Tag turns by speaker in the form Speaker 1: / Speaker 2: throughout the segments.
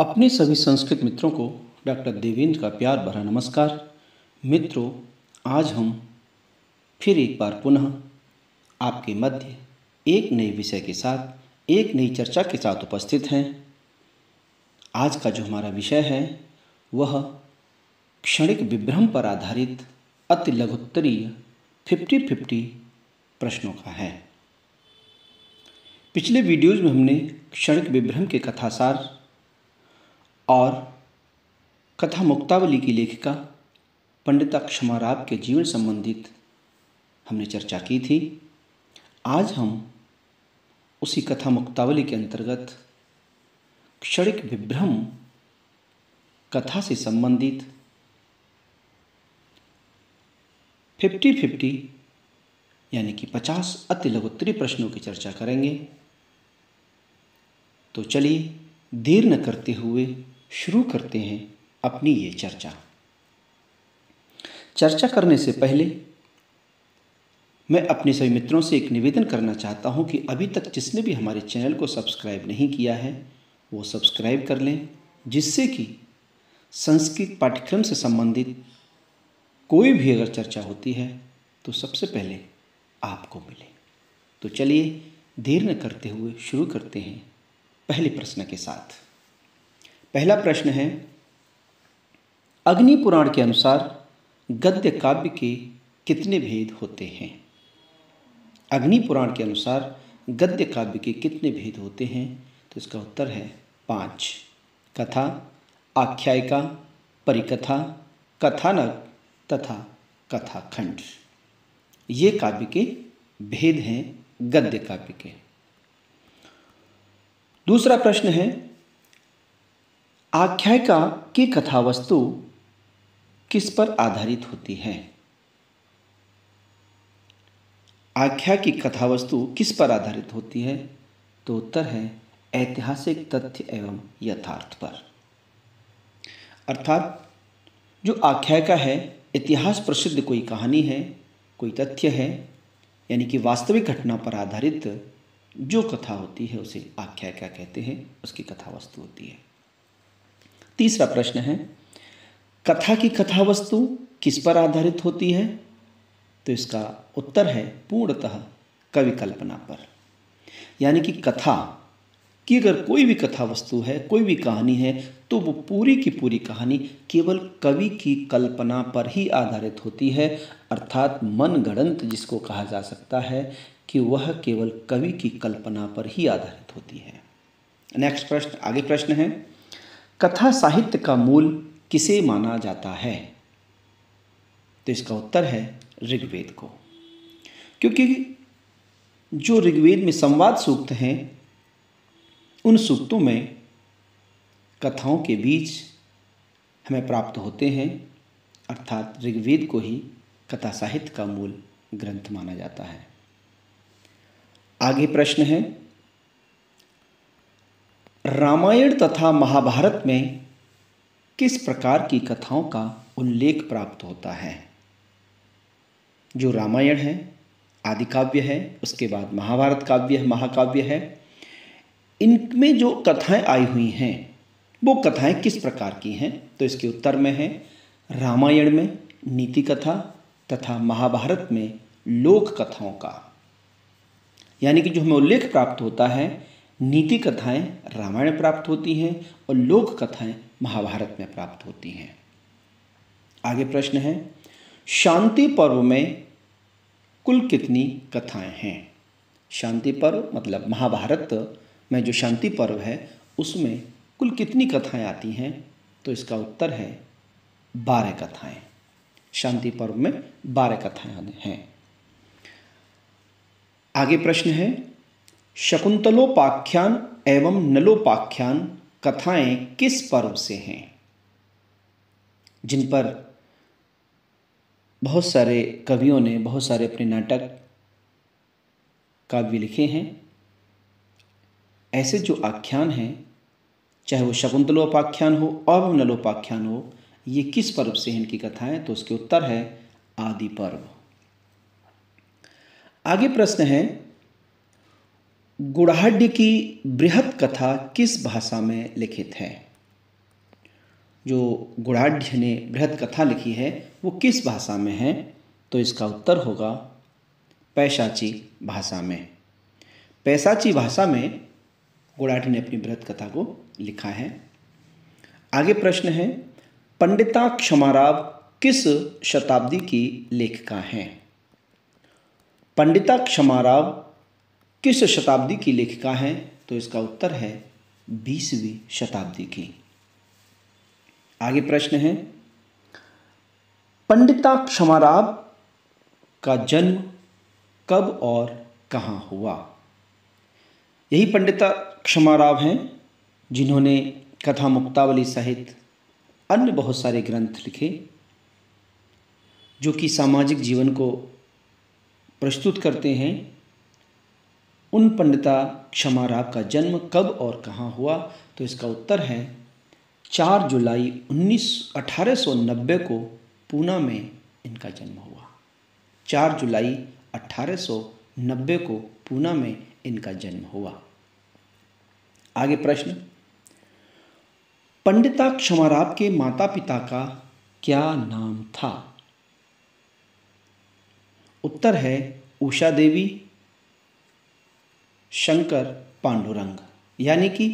Speaker 1: अपने सभी संस्कृत मित्रों को डॉक्टर देवेंद्र का प्यार भरा नमस्कार। मित्रों, आज हम फिर एक बार पुनः आपके मध्य एक नए विषय के साथ, एक नई चर्चा के साथ उपस्थित हैं। आज का जो हमारा विषय है वह क्षणिक विभ्रम पर आधारित अति लघुत्तरीय 50-50 प्रश्नों का है। पिछले वीडियोज में हमने क्षणिक विभ्रम के कथासार और कथा मुक्तावली की लेखिका पंडिता क्षमाराव के जीवन संबंधित हमने चर्चा की थी। आज हम उसी कथा मुक्तावली के अंतर्गत क्षणिक विभ्रम कथा से संबंधित 50-50 यानी कि 50 अति लघुत्तरीय प्रश्नों की चर्चा करेंगे। तो चलिए देर न करते हुए शुरू करते हैं अपनी ये चर्चा करने से पहले मैं अपने सभी मित्रों से एक निवेदन करना चाहता हूं कि अभी तक जिसने भी हमारे चैनल को सब्सक्राइब नहीं किया है वो सब्सक्राइब कर लें, जिससे कि संस्कृत पाठ्यक्रम से संबंधित कोई भी अगर चर्चा होती है तो सबसे पहले आपको मिले। तो चलिए देर न करते हुए शुरू करते हैं पहले प्रश्न के साथ। पहला प्रश्न है, अग्नि पुराण के अनुसार गद्य काव्य के कितने भेद होते हैं? अग्नि पुराण के अनुसार गद्य काव्य के कितने भेद होते हैं? तो इसका उत्तर है 5। कथा, आख्यायिका, परिकथा, कथानक तथा कथाखंड। ये काव्य के भेद हैं गद्य काव्य के। दूसरा प्रश्न है, आख्यायिका की कथा वस्तु किस पर आधारित होती है? आख्या की कथा वस्तु किस पर आधारित होती है? तो उत्तर है ऐतिहासिक तथ्य एवं यथार्थ पर। अर्थात जो आख्यायिका है, इतिहास प्रसिद्ध कोई कहानी है, कोई तथ्य है, यानी कि वास्तविक घटना पर आधारित जो कथा होती है उसे आख्यायिका कहते हैं, उसकी कथा वस्तु होती है। तीसरा प्रश्न है, कथा की कथा वस्तु किस पर आधारित होती है? तो इसका उत्तर है पूर्णतः कवि कल्पना पर। यानी कि कथा की अगर कोई भी कथा वस्तु है, कोई भी कहानी है, तो वो पूरी की पूरी कहानी केवल कवि की कल्पना पर ही आधारित होती है। अर्थात मनगढ़ंत जिसको कहा जा सकता है कि वह केवल कवि की कल्पना पर ही आधारित होती है। नेक्स्ट प्रश्न, आगे प्रश्न है, कथा साहित्य का मूल किसे माना जाता है? तो इसका उत्तर है ऋग्वेद को, क्योंकि जो ऋग्वेद में संवाद सूक्त हैं, उन सूक्तों में कथाओं के बीज हमें प्राप्त होते हैं। अर्थात ऋग्वेद को ही कथा साहित्य का मूल ग्रंथ माना जाता है। आगे प्रश्न है, रामायण तथा महाभारत में किस प्रकार की कथाओं का उल्लेख प्राप्त होता है? जो रामायण है आदि काव्य है, उसके बाद महाभारत काव्य है, महाकाव्य है, इनमें जो कथाएं आई हुई हैं वो कथाएं किस प्रकार की हैं? तो इसके उत्तर में है रामायण में नीति कथा तथा महाभारत में लोक कथाओं का। यानी कि जो हमें उल्लेख प्राप्त होता है, नीति कथाएं रामायण में प्राप्त होती हैं और लोक कथाएं महाभारत में प्राप्त होती हैं। आगे प्रश्न है, शांति पर्व में कुल कितनी कथाएं हैं? शांति पर्व मतलब महाभारत में जो शांति पर्व है उसमें कुल कितनी कथाएं आती हैं? तो इसका उत्तर है 12 कथाएं। शांति पर्व में 12 कथाएं हैं। आगे प्रश्न है, शकुंतलोपाख्यान एवं नलोपाख्यान कथाएं किस पर्व से हैं? जिन पर बहुत सारे कवियों ने बहुत सारे अपने नाटक काव्य लिखे हैं, ऐसे जो आख्यान हैं, चाहे वो शकुंतलोपाख्यान हो और नलोपाख्यान हो, ये किस पर्व से हैं इनकी कथाएं? तो उसके उत्तर है आदि पर्व। आगे प्रश्न है, गुड़ाढ्य की बृहत कथा किस भाषा में लिखित है? जो गुणाढ़ ने बृहद कथा लिखी है वो किस भाषा में है? तो इसका उत्तर होगा पैशाची भाषा में। पैशाची भाषा में गुणाढ़ ने अपनी बृहद कथा को लिखा है। आगे प्रश्न है, पंडिता क्षमाराव किस शताब्दी की लेखिका हैं? पंडिता क्षमाराव किस शताब्दी की लेखिका हैं? तो इसका उत्तर है 20वीं शताब्दी की। आगे प्रश्न है, पंडिता क्षमाराव का जन्म कब और कहाँ हुआ? यही पंडिता क्षमाराव हैं जिन्होंने कथा मुक्तावली सहित अन्य बहुत सारे ग्रंथ लिखे जो कि सामाजिक जीवन को प्रस्तुत करते हैं। उन पंडिता क्षमाराव का जन्म कब और कहाँ हुआ? तो इसका उत्तर है 4 जुलाई 1890 को पूना में इनका जन्म हुआ। 4 जुलाई 1890 को पूना में इनका जन्म हुआ। आगे प्रश्न, पंडिता क्षमाराव के माता पिता का क्या नाम था? उत्तर है उषा देवी, शंकर पांडुरंग। यानी कि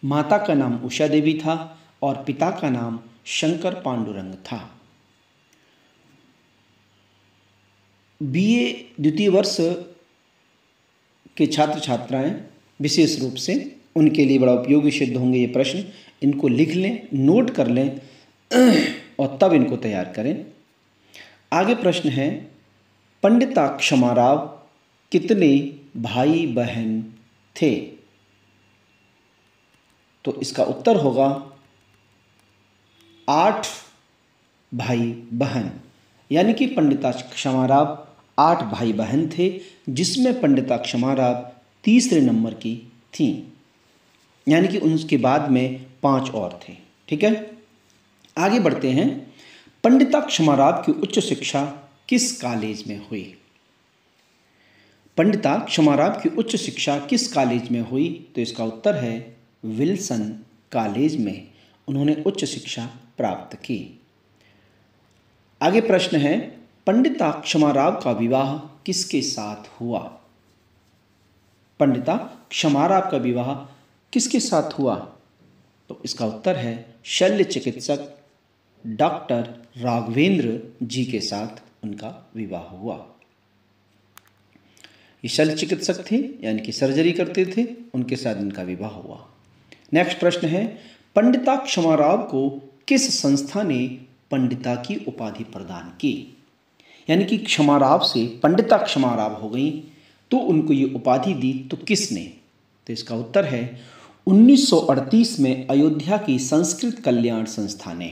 Speaker 1: माता का नाम उषा देवी था और पिता का नाम शंकर पांडुरंग था। बीए द्वितीय वर्ष के छात्र छात्राएं विशेष रूप से उनके लिए बड़ा उपयोगी सिद्ध होंगे ये प्रश्न। इनको लिख लें, नोट कर लें और तब इनको तैयार करें। आगे प्रश्न है, पंडिता क्षमाराव कितने भाई बहन थे? तो इसका उत्तर होगा 8 भाई बहन। यानी कि पंडिता क्षमाराव 8 भाई बहन थे, जिसमें पंडिता क्षमाराव तीसरे नंबर की थीं। यानी कि उनके बाद में 5 और थे। ठीक है, आगे बढ़ते हैं। पंडिता क्षमाराव की उच्च शिक्षा किस कॉलेज में हुई? पंडिता क्षमाराव की उच्च शिक्षा किस कॉलेज में हुई? तो इसका उत्तर है विल्सन कॉलेज में उन्होंने उच्च शिक्षा प्राप्त की। आगे प्रश्न है, पंडिता क्षमाराव का विवाह किसके साथ हुआ? पंडिता क्षमाराव का विवाह किसके साथ हुआ? तो इसका उत्तर है शल्य चिकित्सक डॉक्टर राघवेंद्र जी के साथ उनका विवाह हुआ। ये शल्य चिकित्सक थे, यानी कि सर्जरी करते थे, उनके साथ इनका विवाह हुआ। नेक्स्ट प्रश्न है, पंडिता क्षमाराव को किस संस्था ने पंडिता की उपाधि प्रदान की? यानी कि क्षमाराव से पंडिता क्षमाराव हो गई तो उनको ये उपाधि दी, तो किसने? तो इसका उत्तर है 1938 में अयोध्या की संस्कृत कल्याण संस्था ने।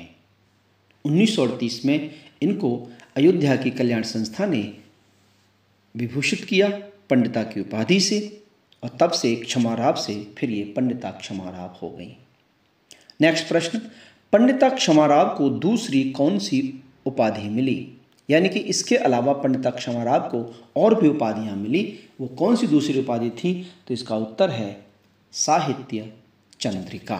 Speaker 1: 1938 में इनको अयोध्या की कल्याण संस्था ने विभूषित किया पंडिता की उपाधि से, और तब से क्षमाराव से फिर ये पंडिता क्षमाराव हो गई। नेक्स्ट प्रश्न, पंडिता क्षमाराव को दूसरी कौन सी उपाधि मिली? यानी कि इसके अलावा पंडिता क्षमाराव को और भी उपाधियां मिली, वो कौन सी दूसरी उपाधि थी? तो इसका उत्तर है साहित्य चंद्रिका।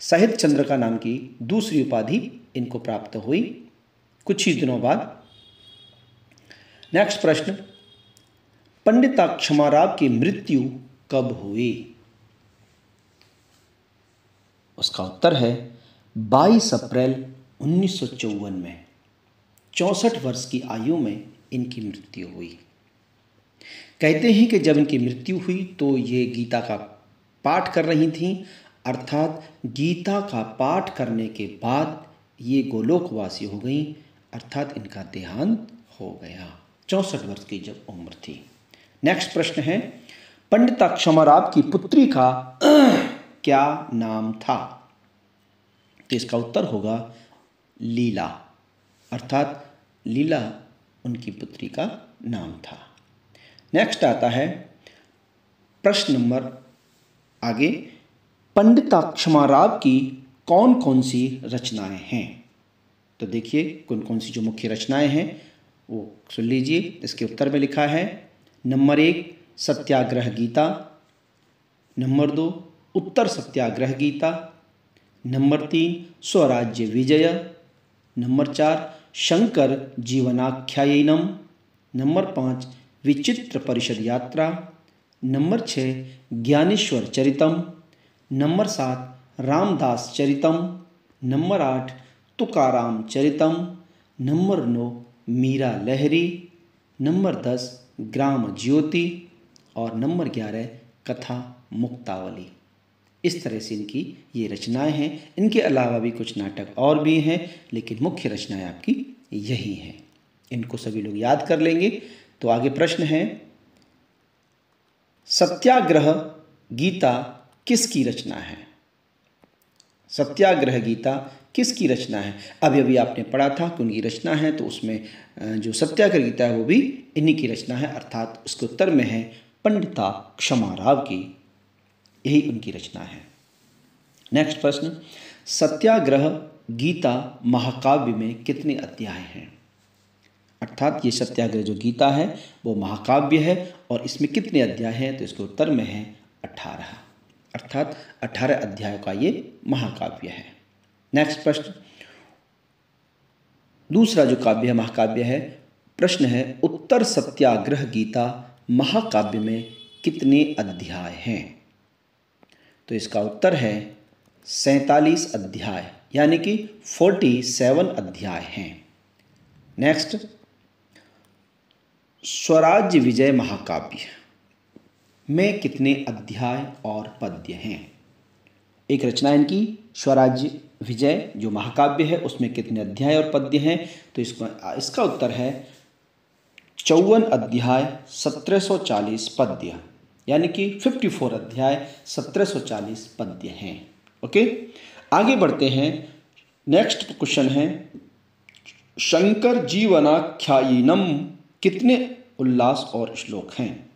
Speaker 1: साहित्य चंद्रिका नाम की दूसरी उपाधि इनको प्राप्त हुई कुछ ही दिनों बाद। नेक्स्ट प्रश्न, पंडिता क्षमाराव की मृत्यु कब हुई? उसका उत्तर है 22 अप्रैल 1954 में। 64 वर्ष की आयु में इनकी मृत्यु हुई। कहते हैं कि जब इनकी मृत्यु हुई तो ये गीता का पाठ कर रही थीं, अर्थात गीता का पाठ करने के बाद ये गोलोकवासी हो गई, अर्थात इनका देहांत हो गया। 64 वर्ष की जब उम्र थी। नेक्स्ट प्रश्न है, पंडिता क्षमाराव की पुत्री का क्या नाम था? तो इसका उत्तर होगा लीला, अर्थात लीला उनकी पुत्री का नाम था। नेक्स्ट आता है प्रश्न नंबर आगे, पंडिता क्षमाराव की कौन कौन सी रचनाएं हैं? तो देखिए कौन कौन सी जो मुख्य रचनाएं हैं वो सुन लीजिए। इसके उत्तर में लिखा है, number 1 Satyagraha Gita, number 2 Uttara Satyagraha Gita, number 3 Swarajya Vijay, number 4 Shankar Jivanakhyayinam, number 5 Vichitra Parishad Yatra, number 6 Jnaneshwar Charitam, number 7 Ramdas Charitam, number 8 Tukaram Charitam, number 9 Meera Lahari, number 10 Gram Jyoti और नंबर 11 कथा मुक्तावली। इस तरह से इनकी ये रचनाएं हैं। इनके अलावा भी कुछ नाटक और भी हैं, लेकिन मुख्य रचनाएं आपकी यही हैं। इनको सभी लोग याद कर लेंगे। तो आगे प्रश्न है, सत्याग्रह गीता किसकी रचना है? सत्याग्रह गीता किसकी रचना है? अभी अभी आपने पढ़ा था कि उनकी रचना है, तो उसमें जो सत्याग्रह गीता है वो भी इन्हीं की रचना है, अर्थात उसके उत्तर में है पंडिता क्षमाराव की, यही उनकी रचना है। नेक्स्ट प्रश्न, सत्याग्रह गीता महाकाव्य में कितने अध्याय हैं? अर्थात ये सत्याग्रह जो गीता है वो महाकाव्य है और इसमें कितने अध्याय हैं? तो इसके उत्तर में है 18, अर्थात 18 अध्यायों का ये महाकाव्य है। नेक्स्ट प्रश्न, दूसरा जो काव्य है महाकाव्य है, प्रश्न है उत्तर सत्याग्रह गीता महाकाव्य में कितने अध्याय हैं? तो इसका उत्तर है 47 अध्याय, यानी कि 47 अध्याय हैं। नेक्स्ट, स्वराज्य विजय महाकाव्य में कितने अध्याय और पद्य हैं? एक रचना इनकी स्वराज्य विजय जो महाकाव्य है उसमें कितने अध्याय और पद्य हैं? तो इसका उत्तर है 54 अध्याय 1740 पद्य, यानी कि 54 अध्याय 1740 पद्य हैं। ओके, आगे बढ़ते हैं। नेक्स्ट क्वेश्चन है, शंकर जीवनाख्यायिनम कितने उल्लास और श्लोक हैं?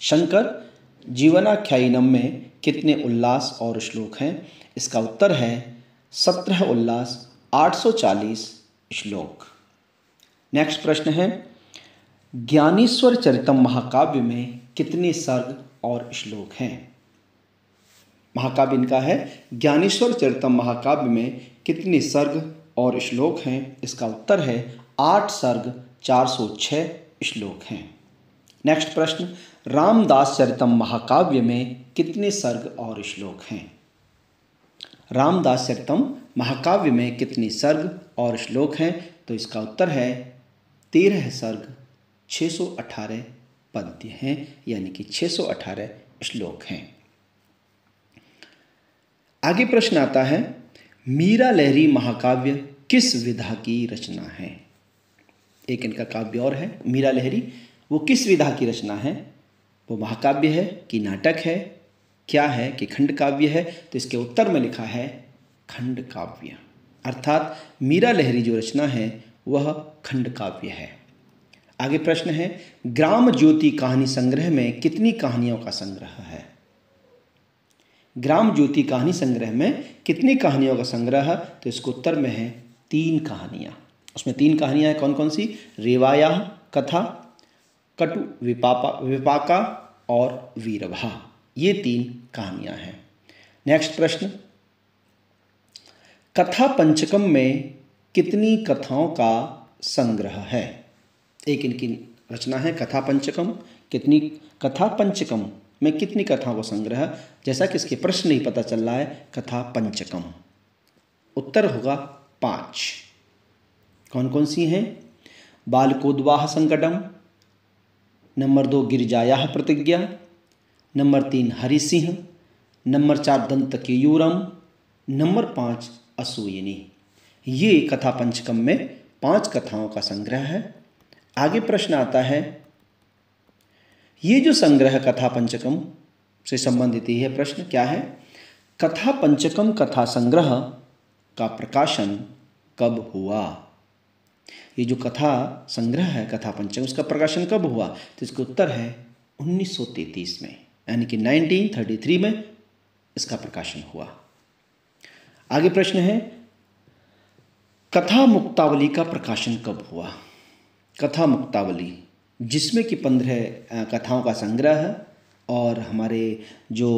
Speaker 1: शंकर जीवनाख्यायिनम में कितने उल्लास और श्लोक हैं? इसका उत्तर है 17 उल्लास 840 श्लोक। नेक्स्ट प्रश्न है, ज्ञानेश्वर चरितम महाकाव्य में कितने सर्ग और श्लोक हैं? महाकाव्य इनका है ज्ञानेश्वर चरितम महाकाव्य में कितने सर्ग और श्लोक हैं? इसका उत्तर है 8 सर्ग 406 श्लोक हैं। नेक्स्ट प्रश्न, रामदास चरितम महाकाव्य में कितने सर्ग और श्लोक हैं? रामदास चरितम महाकाव्य में कितने सर्ग और श्लोक हैं? तो इसका उत्तर है 13 सर्ग 618 पद्य हैं, यानी कि 618 श्लोक हैं। आगे प्रश्न आता है, मीरा लहरी महाकाव्य किस विधा की रचना है? एक इनका काव्य और है मीरा लहरी, वो किस विधा की रचना है? वो महाकाव्य है कि नाटक है, क्या है कि खंड काव्य है? तो इसके उत्तर में लिखा है खंड काव्य, अर्थात मीरा लहरी जो रचना है वह खंड काव्य है। आगे प्रश्न है, ग्राम ज्योति कहानी संग्रह में कितनी कहानियों का संग्रह है? ग्राम ज्योति कहानी संग्रह में कितनी कहानियों का संग्रह है? तो इसके उत्तर में है 3 कहानियाँ। उसमें 3 कहानियाँ हैं, कौन कौन सी? रेवाया कथा, कटु विपाका और वीरभा, ये 3 कहानियाँ हैं। नेक्स्ट प्रश्न, कथा पंचकम में कितनी कथाओं का संग्रह है? एक इनकी रचना है कथा पंचकम, कितनी कथा पंचकम में कितनी कथाओं का संग्रह? जैसा कि इसके प्रश्न नहीं पता चल रहा है, कथा पंचकम उत्तर होगा 5। कौन कौन सी हैं? बालकोद्वाह संकटम, नंबर 2 गिरिजायाः प्रतिज्ञा, नंबर 3 हरिसिंह, नंबर 4 दंतकेयूरम, नंबर 5 असूयिनी। ये कथा पंचकम में 5 कथाओं का संग्रह है। आगे प्रश्न आता है, ये जो संग्रह कथा पंचकम से संबंधित है प्रश्न क्या है? कथा पंचकम कथा संग्रह का प्रकाशन कब हुआ? ये जो कथा संग्रह है कथा पंचकम, उसका प्रकाशन कब हुआ? तो इसका उत्तर है 1933 में, यानी कि 1933 में इसका प्रकाशन हुआ। आगे प्रश्न है, कथा मुक्तावली का प्रकाशन कब हुआ? कथा मुक्तावली जिसमें कि 15 कथाओं का संग्रह है और हमारे जो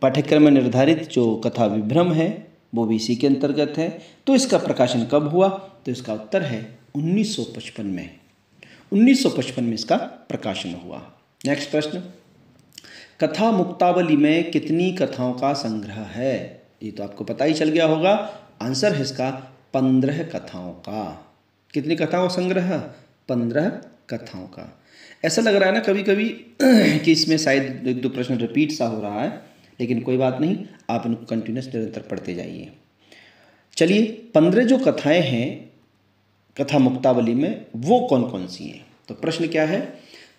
Speaker 1: पाठ्यक्रम में निर्धारित जो कथा विभ्रम है वो भी इसी के अंतर्गत है। तो इसका प्रकाशन कब हुआ? तो इसका उत्तर है 1955 में। 1955 में इसका प्रकाशन हुआ। नेक्स्ट प्रश्न, कथा मुक्तावली में कितनी कथाओं का संग्रह है? ये तो आपको पता ही चल गया होगा। आंसर है इसका 15 कथाओं का। कितनी कथाओं का संग्रह? 15 कथाओं का। ऐसा लग रहा है ना कभी कभी कि इसमें शायद एक दो प्रश्न रिपीट सा हो रहा है, लेकिन कोई बात नहीं, आप इनको कंटिन्यूस निरंतर पढ़ते जाइए। चलिए, 15 जो कथाएं हैं कथा मुक्तावली में वो कौन कौन सी हैं? तो प्रश्न क्या है,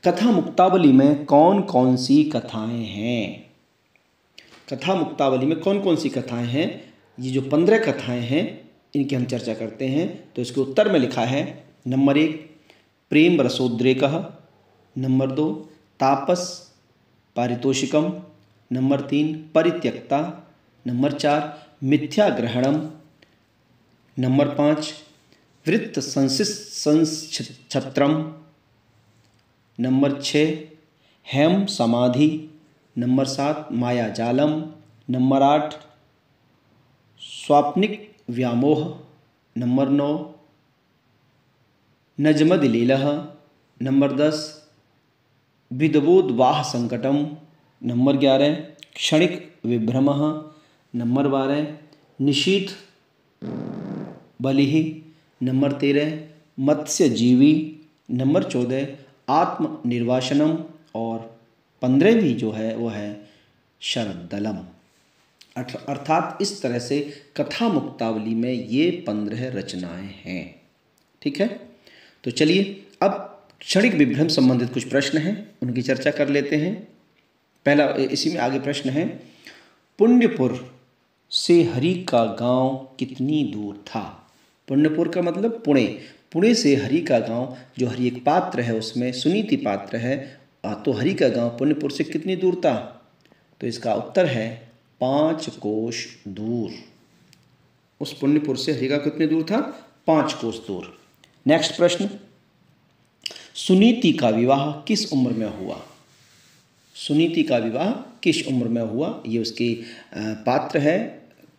Speaker 1: कथा मुक्तावली में कौन कौन सी कथाएं हैं? कथा मुक्तावली में कौन कौन सी कथाएं हैं? ये जो 15 कथाएं हैं इनकी हम चर्चा करते हैं। तो इसके उत्तर में लिखा है, number 1 Prem Rasodreka, number 2 Tapas Paritoshikam, number 3 Parityakta, number 4 Mithyagrahanam, number 5 Vritta Sanchhatram, number 6 Hem Samadhi, number 7 Mayajalam, number 8 Swapnik Vyamoh, number 9 Najmadilila, number 10 Vidvodvah Sankatam, number 11 Kshanik Vibhram, number 12 Nishith Bali, number 13 Matsyajivi, number 14 Atmanirvasanam और 15वीं जो है वो है शरदलम। अर्थात इस तरह से कथा मुक्तावली में ये 15 रचनाएं हैं। ठीक है, तो चलिए अब क्षणिक विभ्रम संबंधित कुछ प्रश्न हैं, उनकी चर्चा कर लेते हैं। पहला इसी में आगे प्रश्न है, पुण्यपुर से हरि का गांव कितनी दूर था? पुण्यपुर का मतलब पुणे। पुणे से हरि का गांव, जो हरि एक पात्र है उसमें सुनीति पात्र है, तो हरि का गांव पुण्यपुर से कितनी दूर था? तो इसका उत्तर है 5 कोश दूर। उस पुण्यपुर से हरि का कितनी दूर था? 5 कोश दूर। नेक्स्ट प्रश्न, सुनीति का विवाह किस उम्र में हुआ? सुनीति का विवाह किस उम्र में हुआ? ये उसकी पात्र है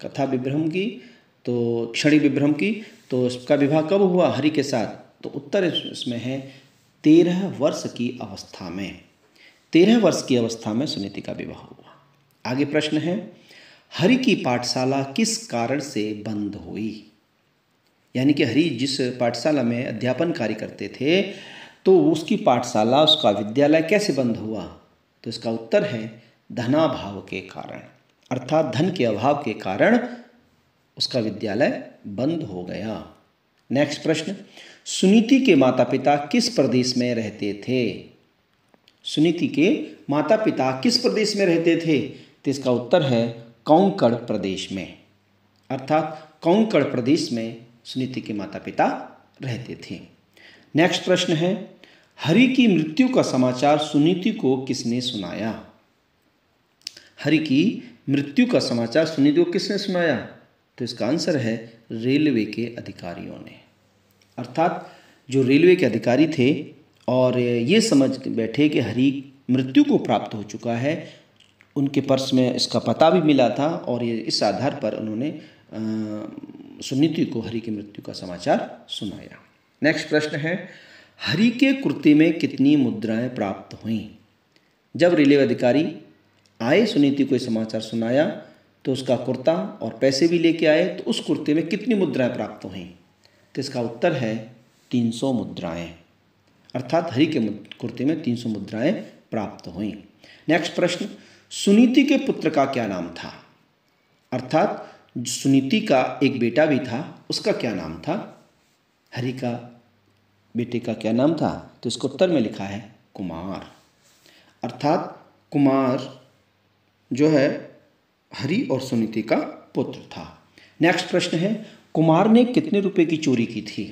Speaker 1: कथा विभ्रम की, तो क्षणिक विभ्रम की। तो उसका विवाह कब हुआ हरि के साथ? तो उत्तर इसमें है 13 वर्ष की अवस्था में। 13 वर्ष की अवस्था में सुनीति का विवाह हुआ। आगे प्रश्न है, हरि की पाठशाला किस कारण से बंद हुई? यानी कि हरि जिस पाठशाला में अध्यापन कार्य करते थे तो उसकी पाठशाला, उसका विद्यालय कैसे बंद हुआ? तो इसका उत्तर है धनाभाव के कारण, अर्थात धन के अभाव के कारण उसका विद्यालय बंद हो गया। नेक्स्ट प्रश्न, सुनीति के माता पिता किस प्रदेश में रहते थे? सुनीति के माता पिता किस प्रदेश में रहते थे? तो इसका उत्तर है कोंकण प्रदेश में, अर्थात कोंकण प्रदेश में सुनीति के माता पिता रहते थे। नेक्स्ट प्रश्न है, हरि की मृत्यु का समाचार सुनीति को किसने सुनाया? हरि की मृत्यु का समाचार सुनीति को किसने सुनाया? तो इसका आंसर है रेलवे के अधिकारियों ने, अर्थात जो रेलवे के अधिकारी थे और ये समझ बैठे कि हरि मृत्यु को प्राप्त हो चुका है, उनके पर्स में इसका पता भी मिला था और ये इस आधार पर उन्होंने सुनीति को हरि की मृत्यु का समाचार सुनाया। नेक्स्ट प्रश्न है, हरि के कुर्ते में कितनी मुद्राएं प्राप्त हुईं? जब रेलवे अधिकारी आए सुनीति को समाचार सुनाया तो उसका कुर्ता और पैसे भी लेके आए, तो उस कुर्ते में कितनी मुद्राएं प्राप्त हुईं? तो इसका उत्तर है 300 मुद्राएं, अर्थात हरि के कुर्ते में 300 मुद्राएं प्राप्त हुईं। नेक्स्ट प्रश्न, सुनीति के पुत्र का क्या नाम था? अर्थात सुनीति का एक बेटा भी था, उसका क्या नाम था? हरि का बेटे का क्या नाम था? तो इसको उत्तर में लिखा है कुमार, अर्थात कुमार जो है हरि और सुनीति का पुत्र था। नेक्स्ट प्रश्न है, कुमार ने कितने रुपए की चोरी की थी?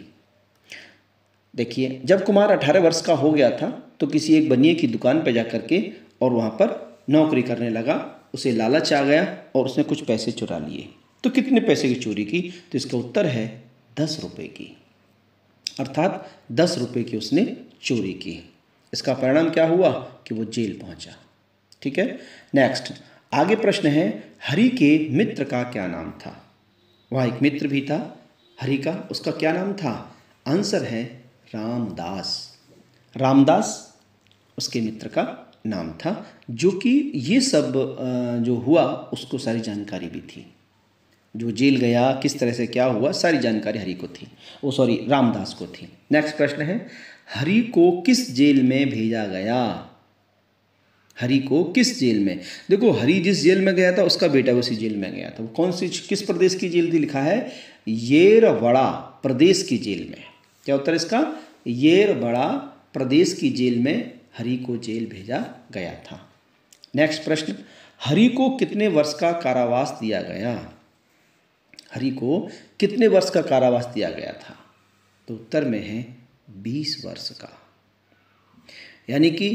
Speaker 1: देखिए, जब कुमार 18 वर्ष का हो गया था तो किसी एक बनिए की दुकान पर जाकर के और वहाँ पर नौकरी करने लगा। उसे लालच आ गया और उसने कुछ पैसे चुरा लिए। तो कितने पैसे की चोरी की? तो इसका उत्तर है 10 रुपये की, अर्थात 10 रुपये की उसने चोरी की। इसका परिणाम क्या हुआ कि वो जेल पहुंचा। ठीक है, नेक्स्ट आगे प्रश्न है, हरि के मित्र का क्या नाम था? वहाँ एक मित्र भी था हरि का, उसका क्या नाम था? आंसर है रामदास। रामदास उसके मित्र का नाम था, जो कि ये सब जो हुआ उसको सारी जानकारी भी थी। जो जेल गया, किस तरह से क्या हुआ, सारी जानकारी हरि को थी, रामदास को थी। नेक्स्ट प्रश्न है, हरि को किस जेल में भेजा गया? हरि को किस जेल में? देखो, हरि जिस जेल में गया था उसका बेटा उसी जेल में गया था। वो कौन सी, किस प्रदेश की जेल थी? लिखा है येरवड़ा प्रदेश की जेल में। क्या उत्तर इसका? येरवड़ा प्रदेश की जेल में हरि को जेल भेजा गया था। नेक्स्ट प्रश्न, हरि को कितने वर्ष का कारावास दिया गया? हरि को कितने वर्ष का कारावास दिया गया था? तो उत्तर में है 20 वर्ष का। यानी कि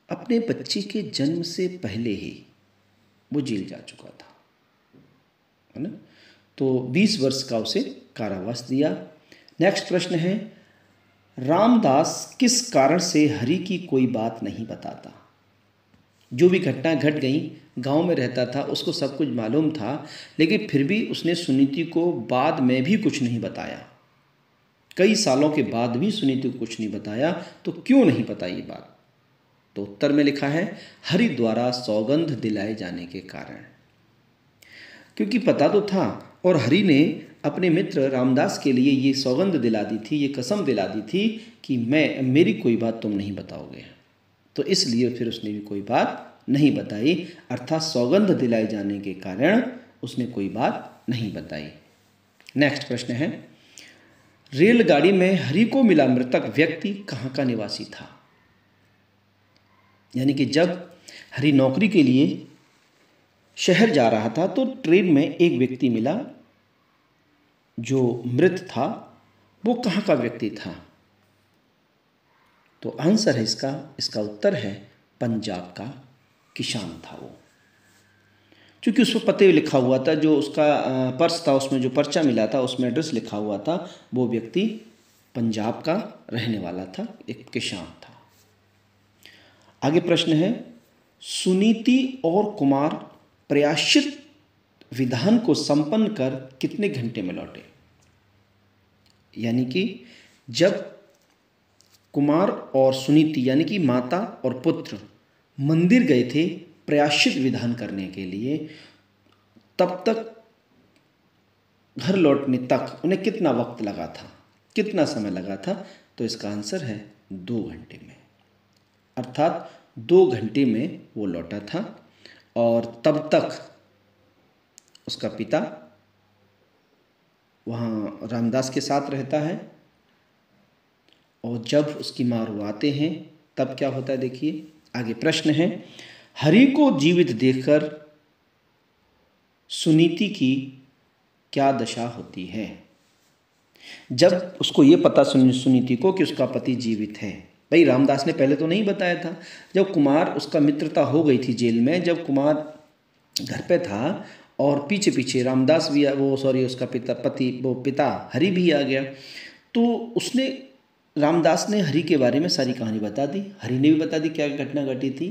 Speaker 1: अपने बच्चे के जन्म से पहले ही वो जेल जा चुका था, है ना। तो 20 वर्ष का उसे कारावास दिया। नेक्स्ट प्रश्न है, रामदास किस कारण से हरि की कोई बात नहीं बताता? जो भी घटना घट गई, गांव में रहता था, उसको सब कुछ मालूम था, लेकिन फिर भी उसने सुनीति को बाद में भी कुछ नहीं बताया। कई सालों के बाद भी सुनीति को कुछ नहीं बताया। तो क्यों नहीं बताई ये बात? तो उत्तर में लिखा है हरि द्वारा सौगंध दिलाए जाने के कारण। क्योंकि पता तो था, और हरि ने अपने मित्र रामदास के लिए ये सौगंध दिला दी थी, ये कसम दिला दी थी कि मेरी कोई बात तुम नहीं बताओगे। तो इसलिए फिर उसने भी कोई बात नहीं बताई, अर्थात सौगंध दिलाए जाने के कारण उसने कोई बात नहीं बताई। नेक्स्ट प्रश्न है, रेलगाड़ी में हरि को मिला मृतक व्यक्ति कहाँ का निवासी था? यानी कि जब हरि नौकरी के लिए शहर जा रहा था तो ट्रेन में एक व्यक्ति मिला, जो मृत था वो कहाँ का व्यक्ति था? तो आंसर है इसका उत्तर है पंजाब का किसान था वो। क्योंकि उस पर पते लिखा हुआ था, जो उसका पर्स था उसमें जो पर्चा मिला था उसमें एड्रेस लिखा हुआ था, वो व्यक्ति पंजाब का रहने वाला था, एक किसान था। आगे प्रश्न है, सुनीति और कुमार प्रायश्चित विधान को संपन्न कर कितने घंटे में लौटे? यानी कि जब कुमार और सुनीति यानी कि माता और पुत्र मंदिर गए थे प्रायश्चित विधान करने के लिए, तब तक घर लौटने तक उन्हें कितना वक्त लगा था, कितना समय लगा था? तो इसका आंसर है 2 घंटे में। अर्थात 2 घंटे में वो लौटा था, और तब तक उसका पिता वहाँ रामदास के साथ रहता है, और जब उसकी माँ वो आते हैं तब क्या होता है, देखिए आगे प्रश्न है, हरि को जीवित देखकर सुनीति की क्या दशा होती है? जब उसको ये पता सुनीति को कि उसका पति जीवित है, भाई रामदास ने पहले तो नहीं बताया था। जब कुमार, उसका मित्रता हो गई थी जेल में, जब कुमार घर पे था और पीछे पीछे रामदास भी उसका पिता हरि भी आ गया, तो उसने रामदास ने हरि के बारे में सारी कहानी बता दी, हरि ने भी बता दी क्या घटना घटी थी।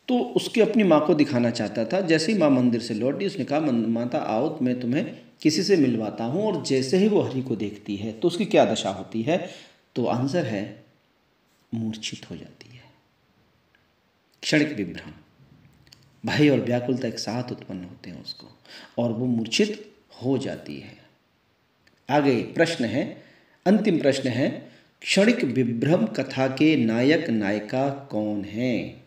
Speaker 1: तो उसके अपनी माँ को दिखाना चाहता था। जैसे ही माँ मंदिर से लौटी, उसने कहा माता आओ, मैं तुम्हें किसी से मिलवाता हूँ। और जैसे ही वो हरि को देखती है तो उसकी क्या दशा होती है? तो आंसर है मूर्छित हो जाती है, क्षणिक विभ्रम, भय और व्याकुलता एक साथ उत्पन्न होते हैं उसको, और वो मूर्छित हो जाती है। आगे प्रश्न है, अंतिम प्रश्न है, क्षणिक विभ्रम कथा के नायक नायिका कौन है?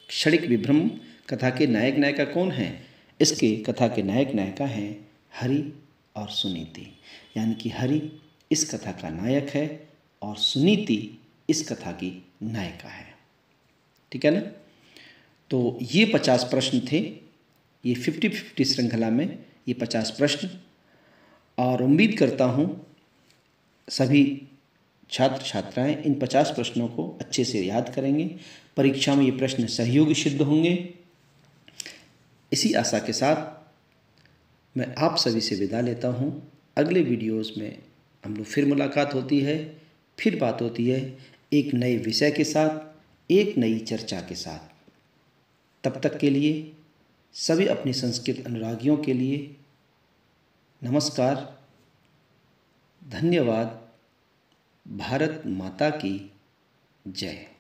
Speaker 1: क्षणिक विभ्रम कथा के नायक नायिका कौन है? इसके कथा के नायक नायिका हैं हरि और सुनीति। यानी कि हरि इस कथा का नायक है और सुनीति इस कथा की नायिका है। ठीक है ना? तो ये 50 प्रश्न थे, ये 50-50 श्रृंखला में ये 50 प्रश्न, और उम्मीद करता हूँ सभी छात्र छात्राएं इन 50 प्रश्नों को अच्छे से याद करेंगे। परीक्षा में ये प्रश्न सहयोगी सिद्ध होंगे। इसी आशा के साथ मैं आप सभी से विदा लेता हूँ। अगले वीडियोस में हम लोग फिर मुलाकात होती है, फिर बात होती है एक नए विषय के साथ, एक नई चर्चा के साथ। तब तक के लिए सभी अपने संस्कृत अनुरागियों के लिए नमस्कार, धन्यवाद। भारत माता की जय।